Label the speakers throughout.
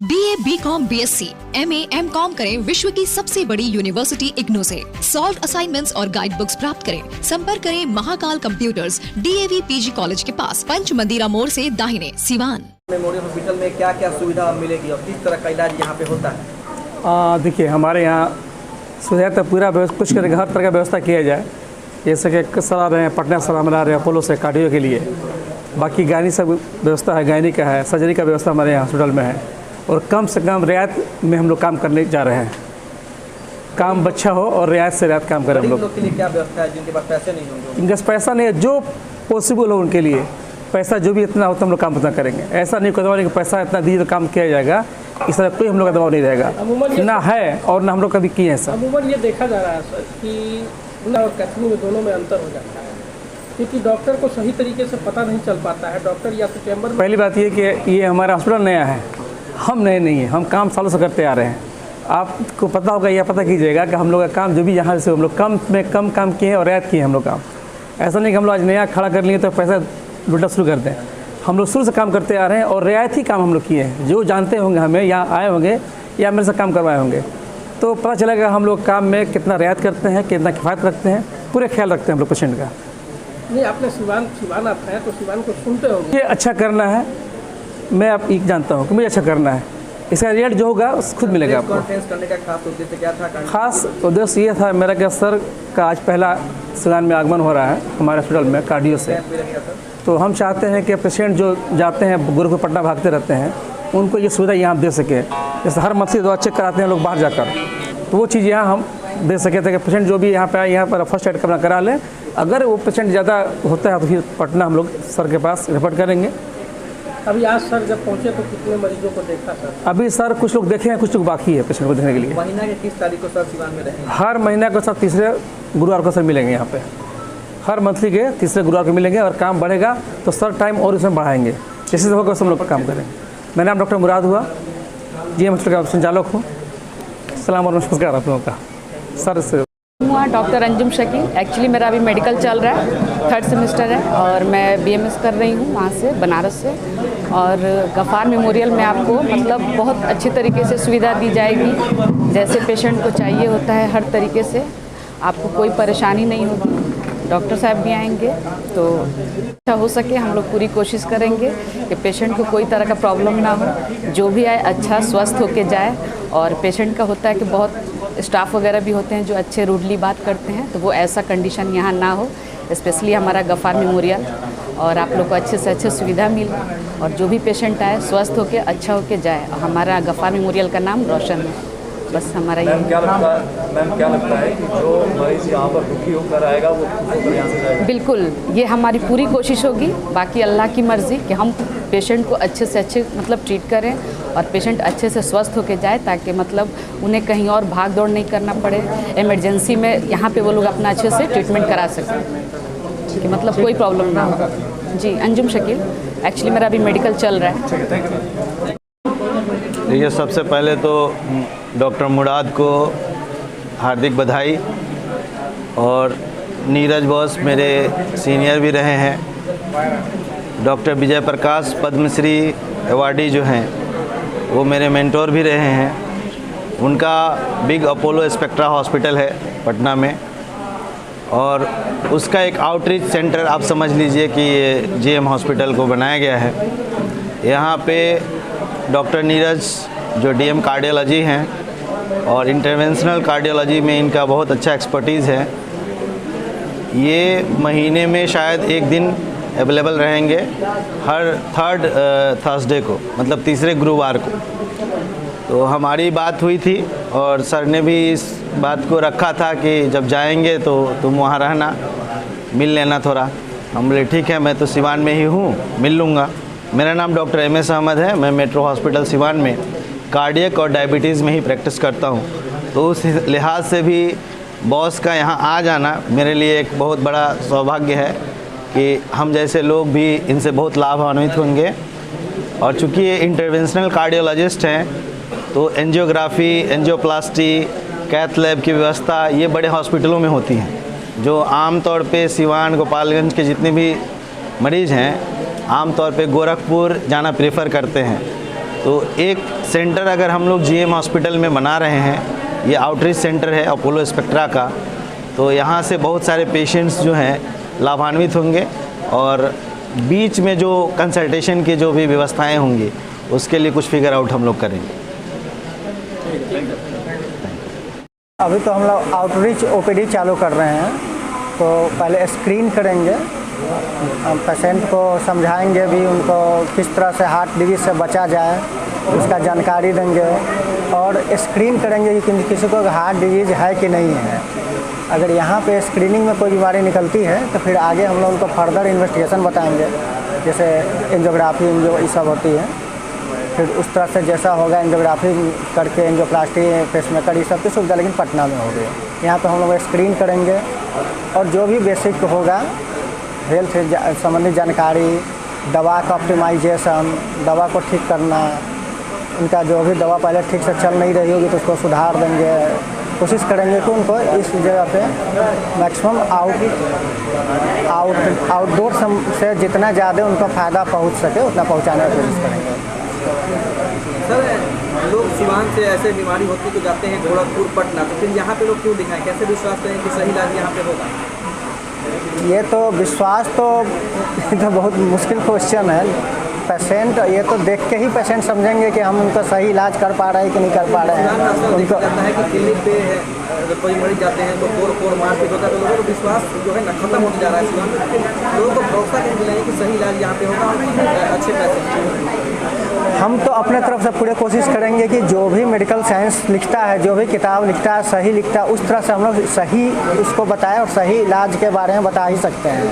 Speaker 1: BA, BCom, BSc, MA, MCom करें विश्व की सबसे बड़ी यूनिवर्सिटी इग्नू से। सॉल्व असाइनमेंट्स और गाइड बुक्स प्राप्त करें। संपर्क करें Mahakal computers, DAV PG college के पास, पंच मंदिरा मोड़ से दाहिने, सिवान।
Speaker 2: मेमोरियल हॉस्पिटल में क्या क्या सुविधा मिलेगी और किस तरह का इलाज यहाँ पे होता है?
Speaker 3: देखिए, हमारे यहाँ सुविधा तो पूरा कुछ करके हर तरह का व्यवस्था किया जाए। जैसे कि सलाह रहे हैं, पटना सलाह मिला रहे हैं अपोलो से कार्डियो के लिए। बाकी गायनी सब व्यवस्था है, गायनी का है, सर्जरी का व्यवस्था हमारे यहाँ हॉस्पिटल में है। और कम से कम रियायत में हम लोग काम करने जा रहे हैं। काम अच्छा हो और रियायत से रियायत काम करें हम लोग।
Speaker 2: के लिए क्या व्यवस्था है जिनके पास पैसे नहीं होंगे?
Speaker 3: जिनके पास पैसा नहीं है, जो पॉसिबल हो उनके लिए पैसा जो भी इतना होता हम लोग काम उतना करेंगे। ऐसा नहीं कोई कि पैसा इतना दिए तो काम किया जाएगा, इस तरह कोई हम लोग का दबाव नहीं रहेगा। ना है और ना हम लोग कभी किए हैं सर।
Speaker 4: अमूमन ये देखा जा रहा है सर कि और कैथनी में दोनों में अंतर हो जाता है, क्योंकि डॉक्टर को सही तरीके से पता नहीं चल पाता है। डॉक्टर या तो चैम्बर में।
Speaker 3: पहली बात ये कि ये हमारा हॉस्पिटल नया है, हम नए नहीं हैं, हम काम सालों से करते आ रहे हैं। आपको पता होगा या पता कीजिएगा कि हम लोग का काम जो भी यहाँ से हम लोग कम में कम काम किए हैं और रियायत किए हैं हम लोग काम। ऐसा नहीं कि हम लोग आज नया खड़ा कर लिए तो पैसा लुटना शुरू करते हैं। हम लोग शुरू से काम करते आ रहे हैं और रियायत ही काम हम लोग किए हैं। जो जानते होंगे हमें, यहाँ आए होंगे या मेरे से काम करवाए होंगे, तो पता चलेगा हम लोग काम में कितना रियायत करते हैं, कितना किफ़ायत रखते हैं, पूरे ख्याल रखते हैं हम लोग पेशेंट का।
Speaker 4: नहीं, आपने सिवान आप हैं तो सिवान को सुनते होंगे।
Speaker 3: ये अच्छा करना है, मैं आप एक जानता हूँ कि मुझे अच्छा करना है। इसका रिजल्ट जो होगा खुद मिलेगा आपको।
Speaker 2: कॉन्फ्रेंस करने का खास उद्देश्य क्या था?
Speaker 3: खास उद्देश्य ये था मेरा कि सर का आज पहला सिवान में आगमन हो रहा है हमारे हॉस्पिटल में कार्डियो से। तो हम चाहते हैं कि पेशेंट जो जाते हैं गोरखपुर पटना भागते रहते हैं, उनको ये सुविधा यहाँ दे सके। जैसे हर मंथली दवा चेक कराते हैं लोग बाहर जाकर, तो वो चीज़ यहाँ हम दे सके थे कि पेशेंट जो भी यहाँ पे आए यहाँ पर फर्स्ट एड करना करा लें। अगर वो पेशेंट ज़्यादा होता है तो फिर पटना हम लोग सर के पास रेफर करेंगे।
Speaker 4: अभी आज सर जब पहुँचे तो कितने मरीजों को देखा सर?
Speaker 3: अभी सर कुछ लोग देखे हैं, कुछ लोग बाकी है पेशेंट को देखने के लिए।
Speaker 2: महीना के किस तारीख को सर सिवान में रहेंगे?
Speaker 3: हर महीना को सर तीसरे गुरुवार को सर मिलेंगे यहाँ पे। हर मंथली के तीसरे गुरुवार को मिलेंगे और काम बढ़ेगा तो सर टाइम और इसमें बढ़ाएंगे, जैसे होगा सब लोग काम करेंगे। मेरा नाम डॉक्टर मुराद हुआ, GM हॉस्पिटल का संचालक हूँ। सलाम और नमस्कार आप लोगों का सर से।
Speaker 5: डॉक्टर अंजुम शकील। एक्चुअली मेरा अभी मेडिकल चल रहा है, 3rd सेमेस्टर है और मैं BMS कर रही हूँ वहाँ से, बनारस से। और गफ़ार मेमोरियल में आपको मतलब बहुत अच्छी तरीके से सुविधा दी जाएगी, जैसे पेशेंट को चाहिए होता है हर तरीके से। आपको कोई परेशानी नहीं होगी, डॉक्टर साहब भी आएंगे तो अच्छा हो सके हम लोग पूरी कोशिश करेंगे कि पेशेंट को कोई तरह का प्रॉब्लम ना हो, जो भी आए अच्छा स्वस्थ होके जाए। और पेशेंट का होता है कि बहुत स्टाफ वगैरह भी होते हैं जो अच्छे रूडली बात करते हैं, तो वो ऐसा कंडीशन यहाँ ना हो। स्पेशली हमारा गफ़ार मेमोरियल, और आप लोग को अच्छे से अच्छे सुविधा मिले और जो भी पेशेंट आए स्वस्थ होके अच्छा होके जाए। और हमारा गफ़ार मेमोरियल का नाम रोशन है, बस हमारा ये।
Speaker 6: मैम क्या लगता है कि जो मरीज यहाँ पर दुखी होकर आएगा वो यहाँ से जाएगा?
Speaker 5: बिल्कुल, ये हमारी पूरी कोशिश होगी। बाकी अल्लाह की मर्ज़ी कि हम पेशेंट को अच्छे से अच्छे मतलब ट्रीट करें और पेशेंट अच्छे से स्वस्थ होके जाए, ताकि मतलब उन्हें कहीं और भाग दौड़ नहीं करना पड़े। इमरजेंसी में यहाँ पे वो लोग अपना अच्छे से ट्रीटमेंट करा सकें कि मतलब कोई प्रॉब्लम ना हो। जी, अंजुम शकील। एक्चुअली मेरा अभी मेडिकल चल रहा है।
Speaker 7: देखिए, सबसे पहले तो डॉक्टर मुराद को हार्दिक बधाई। और नीरज बॉस मेरे सीनियर भी रहे हैं। डॉक्टर विजय प्रकाश पद्मश्री अवार्डी जो हैं वो मेरे मेंटोर भी रहे हैं। उनका बिग अपोलो स्पेक्ट्रा हॉस्पिटल है पटना में, और उसका एक आउटरीच सेंटर आप समझ लीजिए कि ये GM हॉस्पिटल को बनाया गया है। यहाँ पे डॉक्टर नीरज जो DM कार्डियोलॉजी हैं और इंटरवेंशनल कार्डियोलॉजी में इनका बहुत अच्छा एक्सपर्टीज़ है। ये महीने में शायद एक दिन अवेलेबल रहेंगे, हर 3rd थर्सडे को, मतलब तीसरे गुरुवार को। तो हमारी बात हुई थी और सर ने भी इस बात को रखा था कि जब जाएंगे तो तुम वहाँ रहना, मिल लेना थोड़ा। हम बोले ठीक है, मैं तो सिवान में ही हूँ, मिल लूँगा। मेरा नाम डॉक्टर MS अहमद है। मैं मेट्रो हॉस्पिटल सिवान में कार्डियक और डायबिटीज़ में ही प्रैक्टिस करता हूँ। तो उस लिहाज से भी बॉस का यहाँ आ जाना मेरे लिए एक बहुत बड़ा सौभाग्य है कि हम जैसे लोग भी इनसे बहुत लाभान्वित होंगे। और चूँकि ये इंटरवेंशनल कार्डियोलॉजिस्ट हैं तो एंजियोग्राफी, एंजियोप्लास्टी, कैथ लैब की व्यवस्था ये बड़े हॉस्पिटलों में होती हैं, जो आम तौर पे सिवान, गोपालगंज के जितने भी मरीज़ हैं आम तौर पे गोरखपुर जाना प्रेफर करते हैं। तो एक सेंटर अगर हम लोग जीएम हॉस्पिटल में बना रहे हैं, ये आउटरीच सेंटर है अपोलो स्पेक्ट्रा का, तो यहाँ से बहुत सारे पेशेंट्स जो हैं लाभान्वित होंगे और बीच में जो कंसल्टेशन की जो भी व्यवस्थाएं होंगी उसके लिए कुछ फिगर आउट हम लोग करेंगे।
Speaker 8: अभी तो हम लोग आउटरीच ओपीडी चालू कर रहे हैं, तो पहले स्क्रीन करेंगे, हम पेशेंट को समझाएंगे भी उनको किस तरह से हार्ट डिजीज से बचा जाए, उसका जानकारी देंगे और स्क्रीन करेंगे कि किसी को हार्ट डिजीज है कि नहीं है। अगर यहाँ पे स्क्रीनिंग में कोई बीमारी निकलती है तो फिर आगे हम लोग उनको फर्दर इन्वेस्टिगेशन बताएंगे, जैसे एंजियोग्राफी ये सब होती है, फिर उस तरह से जैसा होगा एंजियोग्राफी करके एंजियोप्लास्टी पेसमेकर ये सब की सुविधा लेकिन पटना में हो गई। यहाँ पे हम लोग स्क्रीन करेंगे और जो भी बेसिक होगा हेल्थ से संबंधित जानकारी, दवा का ऑप्टिमाइजेशन, दवा को ठीक करना, उनका जो भी दवा पहले ठीक से चल नहीं रही होगी तो उसको सुधार देंगे। कोशिश करेंगे कि उनको इस जगह पे मैक्सिमम आउटडोर से जितना ज़्यादा उनको फ़ायदा पहुंच सके उतना पहुंचाने की कोशिश करेंगे।
Speaker 2: सर लोग सिवान से ऐसे बीमारी होती तो जाते हैं गोरखपुर, पटना, तो फिर यहाँ पे लोग क्यों दिखाएं? कैसे विश्वास करें कि सही इलाज यहाँ पे होगा?
Speaker 8: ये तो विश्वास तो बहुत मुश्किल क्वेश्चन है। पेशेंट ये तो देख के ही पेशेंट समझेंगे कि हम उनका सही इलाज कर पा रहे हैं कि नहीं कर पा रहे हैं।
Speaker 2: उनको जाता है कि क्लिनिक पे अगर कोई मरीज जाते हैं तो कोर मारपीट होता है, तो लोगों को विश्वास जो है ना खत्म होता जा रहा है सिवान में। लोगों को भरोसा नहीं मिला है कि सही इलाज यहाँ पे होगा और अच्छे पैसे।
Speaker 8: हम तो अपने तरफ से पूरी कोशिश करेंगे कि जो भी मेडिकल साइंस लिखता है, जो भी किताब लिखता है, सही लिखता है, उस तरह से हम लोग सही उसको बताएं और सही इलाज के बारे में बता ही सकते हैं।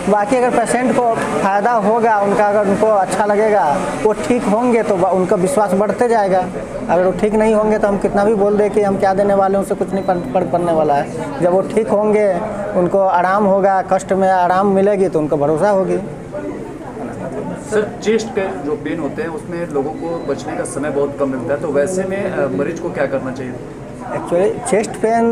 Speaker 8: बाकी अगर पेशेंट को फ़ायदा होगा, उनका अगर उनको अच्छा लगेगा, वो ठीक होंगे तो उनका विश्वास बढ़ते जाएगा। अगर वो ठीक नहीं होंगे तो हम कितना भी बोल दें कि हम क्या देने वाले हैं, उससे कुछ नहीं फर्क पड़ने वाला है। जब वो ठीक होंगे, उनको आराम होगा, कष्ट में आराम मिलेगी तो उनको भरोसा होगी।
Speaker 6: सर चेस्ट के जो पेन होते हैं उसमें लोगों को बचने का समय बहुत कम मिलता है, तो वैसे में मरीज को क्या करना चाहिए?
Speaker 8: एक्चुअली चेस्ट पेन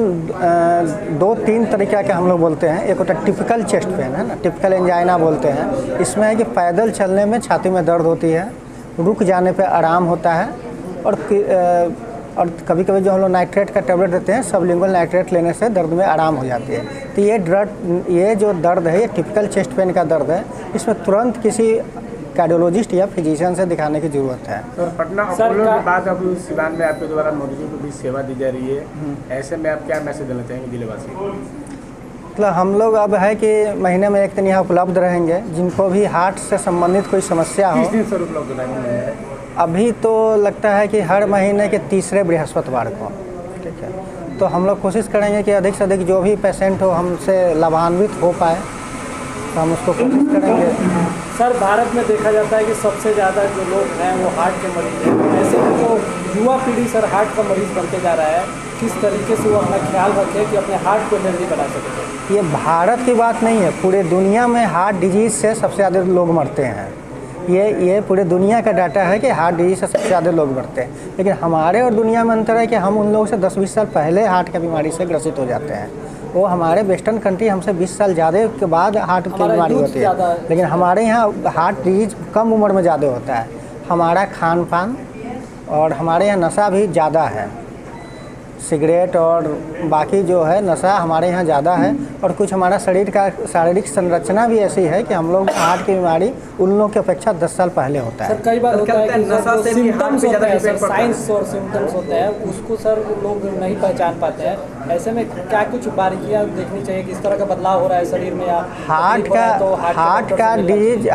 Speaker 8: 2-3 तरीक़े के हम लोग बोलते हैं। एक होता है टिपिकल चेस्ट पेन, है ना, टिपिकल एंजाइना बोलते हैं। इसमें है कि पैदल चलने में छाती में दर्द होती है, रुक जाने पे आराम होता है और कभी कभी जो हम लोग नाइट्रेट का टेबलेट देते हैं, सबलिंगुअल नाइट्रेट लेने से दर्द में आराम हो जाती है। तो ये जो दर्द है, ये टिपिकल चेस्ट पेन का दर्द है। इसमें तुरंत किसी कार्डियोलॉजिस्ट या फिजिशियन से दिखाने की ज़रूरत है।
Speaker 9: सर पटना अपोलो के बाद अब सिवान में आपके द्वारा मरीजों को भी सेवा दी जा रही है, ऐसे में आप क्या मैसेज देना चाहेंगे जिलेवासी?
Speaker 8: मतलब हम लोग अब है कि महीने में एक दिन यहाँ उपलब्ध रहेंगे, जिनको भी हार्ट से संबंधित कोई समस्या हो।
Speaker 9: किस दिन सर उपलब्ध रहेंगे?
Speaker 8: अभी तो लगता है कि हर महीने के तीसरे बृहस्पतिवार को, ठीक है। तो हम लोग कोशिश करेंगे कि अधिक से अधिक जो भी पेशेंट हो हमसे लाभान्वित हो पाए, तो हम उसको कोशिश करेंगे।
Speaker 4: सर भारत में देखा जाता है कि सबसे ज़्यादा जो लोग हैं वो हार्ट के मरीज हैं। ऐसे में जो युवा पीढ़ी सर हार्ट का मरीज बनते जा रहा है, किस तरीके से वो अपना ख्याल रखे कि अपने हार्ट को हेल्दी बना सके?
Speaker 8: ये भारत की बात नहीं है, पूरे दुनिया में हार्ट डिजीज़ से सबसे ज़्यादा लोग मरते हैं। ये पूरे दुनिया का डाटा है कि हार्ट डिजीज से सबसे ज़्यादा लोग मरते हैं। लेकिन हमारे और दुनिया में अंतर है कि हम उन लोगों से 10-20 साल पहले हार्ट की बीमारी से ग्रसित हो जाते हैं। वो हमारे वेस्टर्न कंट्री हमसे 20 साल ज़्यादा के बाद हार्ट की बीमारी होती है, लेकिन हमारे यहाँ हार्ट डिजीज कम उम्र में ज़्यादा होता है। हमारा खान पान और हमारे यहाँ नशा भी ज़्यादा है, सिगरेट और बाकी जो है नशा हमारे यहाँ ज़्यादा है। और कुछ हमारा शरीर का शारीरिक संरचना भी ऐसी है कि हम लोग हार्ट की बीमारी उन लोगों की अपेक्षा 10 साल पहले होता है।
Speaker 4: सर कई बार होता है कि सर सिम्टम्स होते हैं, सर साइंस और सिम्टम्स होते हैं, उसको सर लोग नहीं पहचान पाते हैं। ऐसे में क्या कुछ बारीकियाँ देखनी चाहिए कि इस तरह का बदलाव हो रहा है शरीर में? या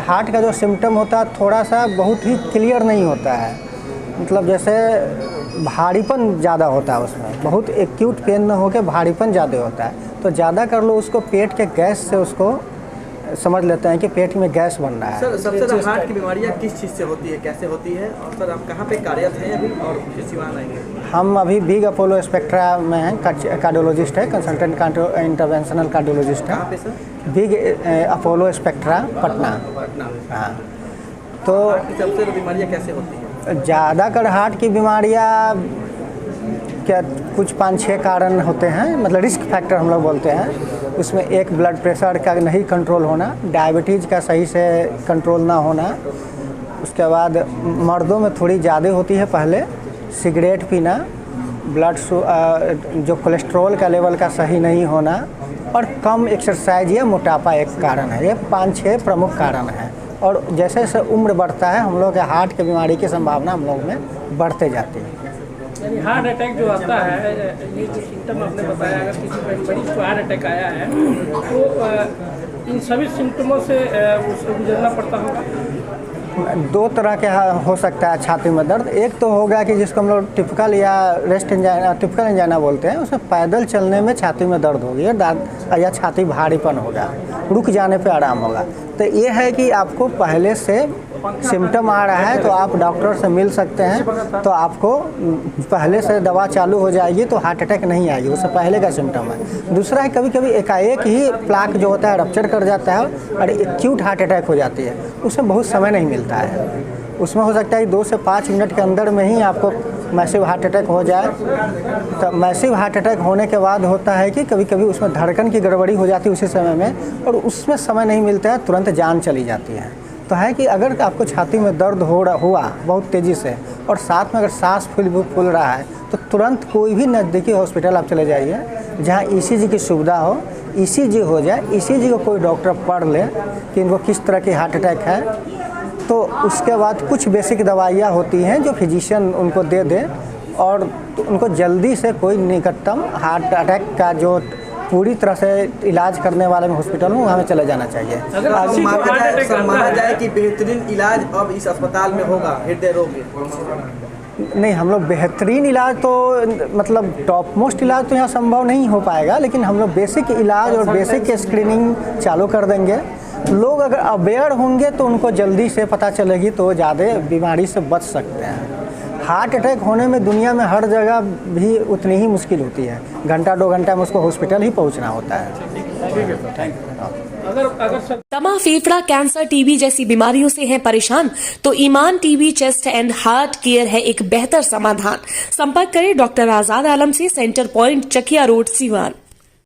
Speaker 4: हार्ट का जो सिम्टम होता है थोड़ा सा बहुत ही क्लियर नहीं होता है, मतलब जैसे भारीपन ज़्यादा होता है, उसमें बहुत एक्यूट पेन न होकर भारीपन ज़्यादा होता है। तो ज़्यादा कर लो उसको पेट के गैस से उसको समझ लेते हैं कि पेट में गैस बन रहा है।
Speaker 2: सर सबसे ज़्यादा हार्ट की बीमारियाँ किस चीज़ से होती है, कैसे होती है, और सर आप कहाँ पे कार्यरत हैं अभी और फिर सिवान आएंगे?
Speaker 8: हम अभी बिग अपोलो स्पेक्ट्रा में हैं, कार्डियोलॉजिस्ट है, कंसल्टेंट इंटरवेंशनल कार्डियोलॉजिस्ट है।
Speaker 2: कहाँ पे sir?
Speaker 8: Big Apollo spectra Patna. हाँ, तो
Speaker 2: सबसे ज़्यादा बीमारियाँ कैसे होती हैं?
Speaker 8: ज़्यादातर हार्ट की बीमारियाँ क्या कुछ 5-6 कारण होते हैं, मतलब रिस्क फैक्टर हम लोग बोलते हैं। उसमें एक ब्लड प्रेशर का नहीं कंट्रोल होना, डायबिटीज़ का सही से कंट्रोल ना होना, उसके बाद मर्दों में थोड़ी ज़्यादा होती है पहले, सिगरेट पीना, जो कोलेस्ट्रॉल का लेवल का सही नहीं होना और कम एक्सरसाइज या मोटापा एक कारण है। ये 5-6 प्रमुख कारण हैं और जैसे जैसे उम्र बढ़ता है हम लोग के हार्ट की बीमारी की संभावना हम लोग में बढ़ते जाती है।
Speaker 10: यानी हार्ट अटैक जो आता है, ये जो सिम्टम आपने बताया, अगर किसी मरीज को हार्ट अटैक आया है तो इन सभी सिम्टमों से उसको गुजरना पड़ता होगा।
Speaker 8: 2 तरह के हो सकता है छाती में दर्द। एक तो होगा कि जिसको हम लोग टिपिकल या रेस्ट एंजाइना, टिपिकल एंजाइना बोलते हैं, उसमें पैदल चलने में छाती में दर्द होगी या छाती भारीपन होगा, रुक जाने पे आराम होगा। तो ये है कि आपको पहले से सिम्टम आ रहा है तो आप डॉक्टर से मिल सकते हैं, तो आपको पहले से दवा चालू हो जाएगी तो हार्ट अटैक नहीं आएगी, उससे पहले का सिम्टम है। दूसरा है कभी कभी एकाएक ही प्लाक जो होता है रप्चर कर जाता है और एक्यूट हार्ट अटैक हो जाती है, उसमें बहुत समय नहीं मिलता है। उसमें हो सकता है कि 2 से 5 मिनट के अंदर में ही आपको मैसिव हार्ट अटैक हो जाए। तो मैसिव हार्ट अटैक होने के बाद होता है कि कभी कभी उसमें धड़कन की गड़बड़ी हो जाती है उसी समय में, और उसमें समय नहीं मिलता है, तुरंत जान चली जाती है। तो है कि अगर आपको छाती में दर्द हुआ बहुत तेज़ी से और साथ में अगर सांस फूल रहा है तो तुरंत कोई भी नज़दीकी हॉस्पिटल आप चले जाइए जहाँ ECG की सुविधा हो, ECG हो जाए, ECG को कोई डॉक्टर पढ़ ले कि इनको किस तरह की हार्ट अटैक है, तो उसके बाद कुछ बेसिक दवाइयाँ होती हैं जो फिजिशियन उनको दे दे और तो उनको जल्दी से कोई निकटतम हार्ट अटैक का जो पूरी तरह से इलाज करने वाले हॉस्पिटल में वहाँ में चले जाना चाहिए।
Speaker 2: अगर माना जाए कि बेहतरीन इलाज अब इस अस्पताल में होगा हृदय रोग के,
Speaker 8: नहीं, हम लोग बेहतरीन इलाज तो मतलब टॉप मोस्ट इलाज तो यहाँ संभव नहीं हो पाएगा, लेकिन हम लोग बेसिक इलाज और बेसिक स्क्रीनिंग चालू कर देंगे। लोग अगर अवेयर होंगे तो उनको जल्दी से पता चलेगी तो ज़्यादा बीमारी से बच सकते हैं। हार्ट अटैक होने में दुनिया में हर जगह भी उतनी ही मुश्किल होती है, घंटा 2 घंटा में उसको हॉस्पिटल ही पहुंचना होता है।
Speaker 11: दमा, फेफड़ा कैंसर, टीबी जैसी बीमारियों से हैं परेशान तो Iman TB chest and heart care है एक बेहतर समाधान। संपर्क करें डॉक्टर आजाद आलम से, centre point, Chakia road, Siwan.